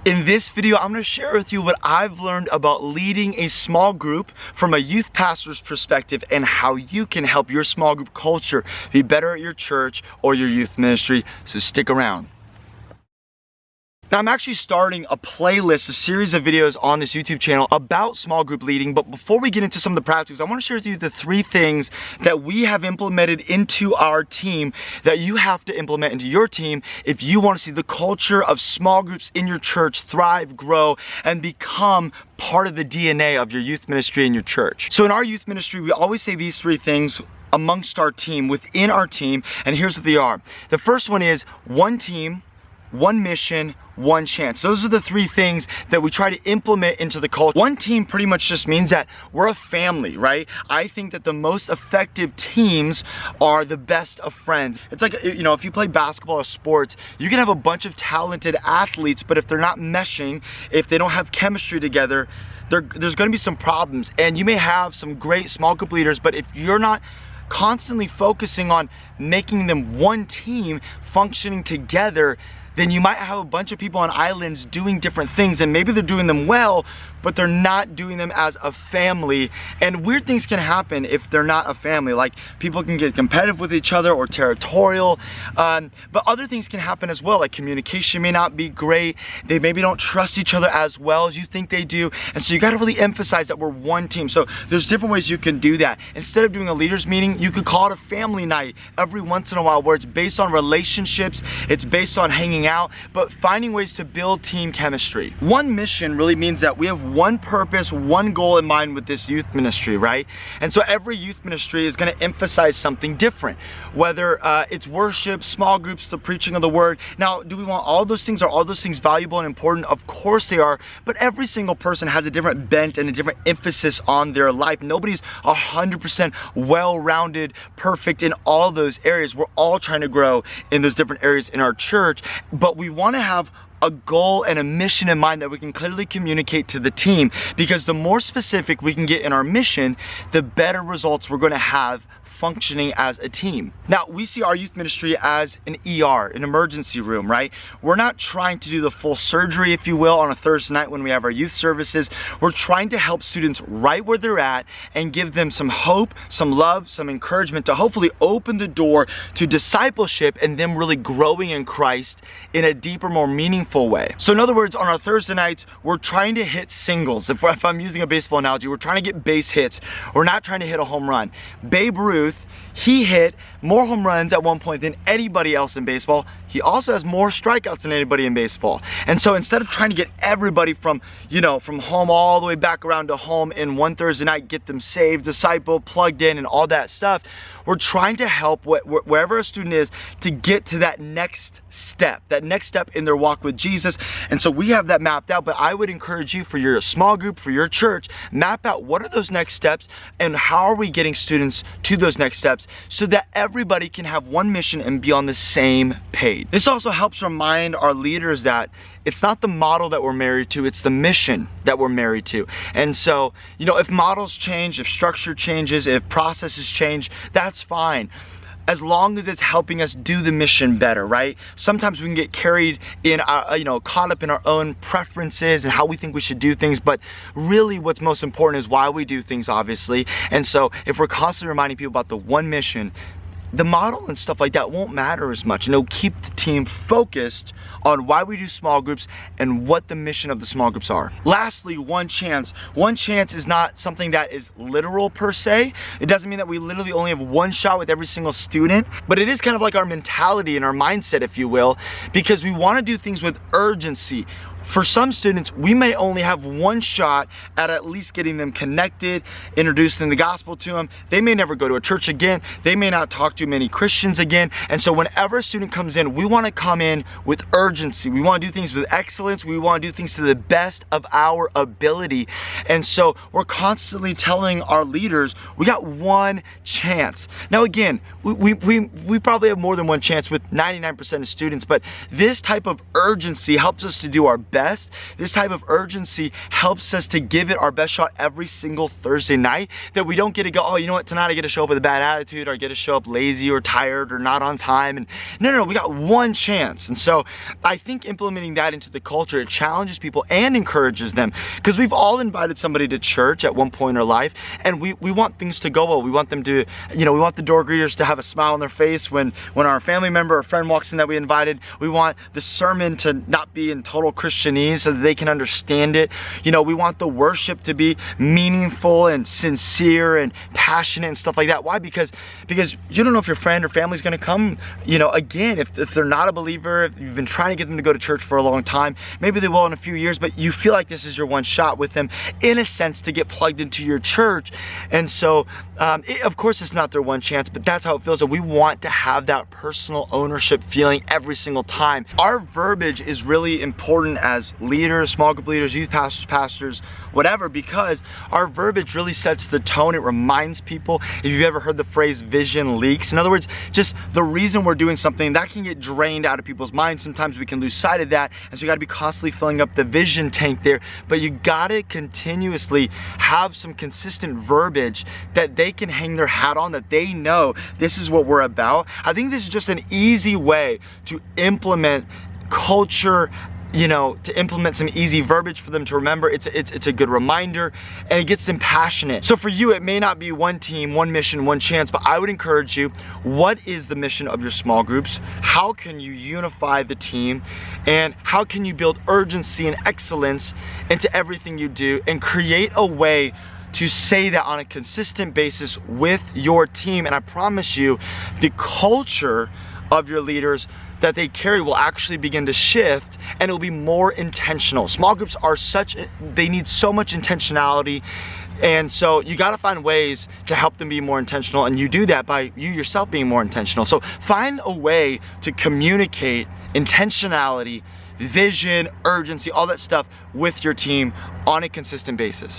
In this video, I'm going to share with you what I've learned about leading a small group from a youth pastor's perspective and how you can help your small group culture be better at your church or your youth ministry, so stick around. Now, I'm actually starting a playlist, a series of videos on this YouTube channel about small group leading, but before we get into some of the practices, I want to share with you the 3 things that we have implemented into our team that you have to implement into your team if you want to see the culture of small groups in your church thrive, grow, and become part of the DNA of your youth ministry and your church. So in our youth ministry, we always say these 3 things amongst our team, within our team, and here's what they are. The first one is one team, one mission, one chance. Those are the 3 things that we try to implement into the culture. One team pretty much just means that we're a family, right? I think that the most effective teams are the best of friends. It's like, you know, if you play basketball or sports, you can have a bunch of talented athletes, but if they're not meshing, if they don't have chemistry together, there's going to be some problems. And you may have some great small group leaders, but if you're not constantly focusing on making them one team functioning together, then you might have a bunch of people on islands doing different things, and maybe they're doing them well, but they're not doing them as a family. And weird things can happen if they're not a family. Like, people can get competitive with each other or territorial, but other things can happen as well. Like, communication may not be great. They maybe don't trust each other as well as you think they do. And so you got to really emphasize that we're one team. So there's different ways you can do that. Instead of doing a leaders meeting, you could call it a family night every once in a while, where it's based on relationships, it's based on hanging out, but finding ways to build team chemistry. One mission really means that we have one purpose, one goal in mind with this youth ministry, right? And so every youth ministry is going to emphasize something different, whether it's worship, small groups, the preaching of the word. Now, do we want all those things? Are all those things valuable and important? Of course they are, but every single person has a different bent and a different emphasis on their life. Nobody's 100% well-rounded, perfect in all those areas. We're all trying to grow in those different areas in our church, but we want to have a goal and a mission in mind that we can clearly communicate to the team, because the more specific we can get in our mission, the better results we're going to have functioning as a team. Now, we see our youth ministry as an ER, an emergency room, right? We're not trying to do the full surgery, if you will, on a Thursday night when we have our youth services. We're trying to help students right where they're at and give them some hope, some love, some encouragement to hopefully open the door to discipleship and them really growing in Christ in a deeper, more meaningful way. So in other words, on our Thursday nights, we're trying to hit singles. If I'm using a baseball analogy, we're trying to get base hits. We're not trying to hit a home run. Babe Ruth, he hit more home runs at one point than anybody else in baseball. He also has more strikeouts than anybody in baseball. And so instead of trying to get everybody from, from home all the way back around to home in one Thursday night, get them saved, discipled, plugged in, and all that stuff, we're trying to help wherever a student is to get to that next step in their walk with Jesus. And so we have that mapped out, but I would encourage you, for your small group, for your church, map out what are those next steps and how are we getting students to those next steps so that everybody can have one mission and be on the same page. This also helps remind our leaders that it's not the model that we're married to, it's the mission that we're married to. And so, if models change, if structure changes, if processes change, that's fine, as long as it's helping us do the mission better, right? Sometimes we can get carried in our, caught up in our own preferences and how we think we should do things, but really what's most important is why we do things, obviously. And so if we're constantly reminding people about the one mission, the model and stuff like that won't matter as much, and it'll keep the team focused on why we do small groups and what the mission of the small groups are. Lastly, one chance. One chance is not something that is literal per se. It doesn't mean that we literally only have one shot with every single student, but it is kind of like our mentality and our mindset, if you will, because we want to do things with urgency. For some students, we may only have one shot at least getting them connected, introducing the gospel to them. They may never go to a church again. They may not talk to many Christians again. And so whenever a student comes in, we want to come in with urgency. We want to do things with excellence. We want to do things to the best of our ability. And so we're constantly telling our leaders, we got one chance. Now again, we probably have more than one chance with 99% of students, but this type of urgency helps us to do our best, this type of urgency helps us to give it our best shot every single Thursday night, that we don't get to go, oh, you know what, tonight I get to show up with a bad attitude, or I get to show up lazy or tired or not on time. And no, we got one chance. And so I think implementing that into the culture, it challenges people and encourages them, because we've all invited somebody to church at one point in our life, and we want things to go well. We want them to, we want the door greeters to have a smile on their face when our family member or friend walks in that we invited. We want the sermon to not be in total Christianese so that they can understand it. We want the worship to be meaningful and sincere and passionate and stuff like that. Why? Because you don't know if your friend or family's gonna come, again, if they're not a believer, if you've been trying to get them to go to church for a long time, maybe they will in a few years, but you feel like this is your one shot with them, in a sense, to get plugged into your church. And so, of course, it's not their one chance, but that's how it feels. And we want to have that personal ownership feeling every single time. Our verbiage is really important as leaders, small group leaders, youth pastors, whatever, because our verbiage really sets the tone. It reminds people. If you've ever heard the phrase vision leaks, in other words, just the reason we're doing something, that can get drained out of people's minds. Sometimes we can lose sight of that, and so you got to be constantly filling up the vision tank there. But you got to continuously have some consistent verbiage that they can hang their hat on, that they know this is what we're about. I think this is just an easy way to implement culture, to implement some easy verbiage for them to remember. It's a good reminder, and it gets them passionate. So for you, it may not be one team, one mission, one chance, but I would encourage you, what is the mission of your small groups? How can you unify the team? And how can you build urgency and excellence into everything you do, and create a way to say that on a consistent basis with your team? And I promise you, the culture of your leaders that they carry will actually begin to shift, and it'll be more intentional. Small groups are they need so much intentionality, and so you got to find ways to help them be more intentional, and you do that by you yourself being more intentional. So find a way to communicate intentionality, vision, urgency, all that stuff with your team on a consistent basis.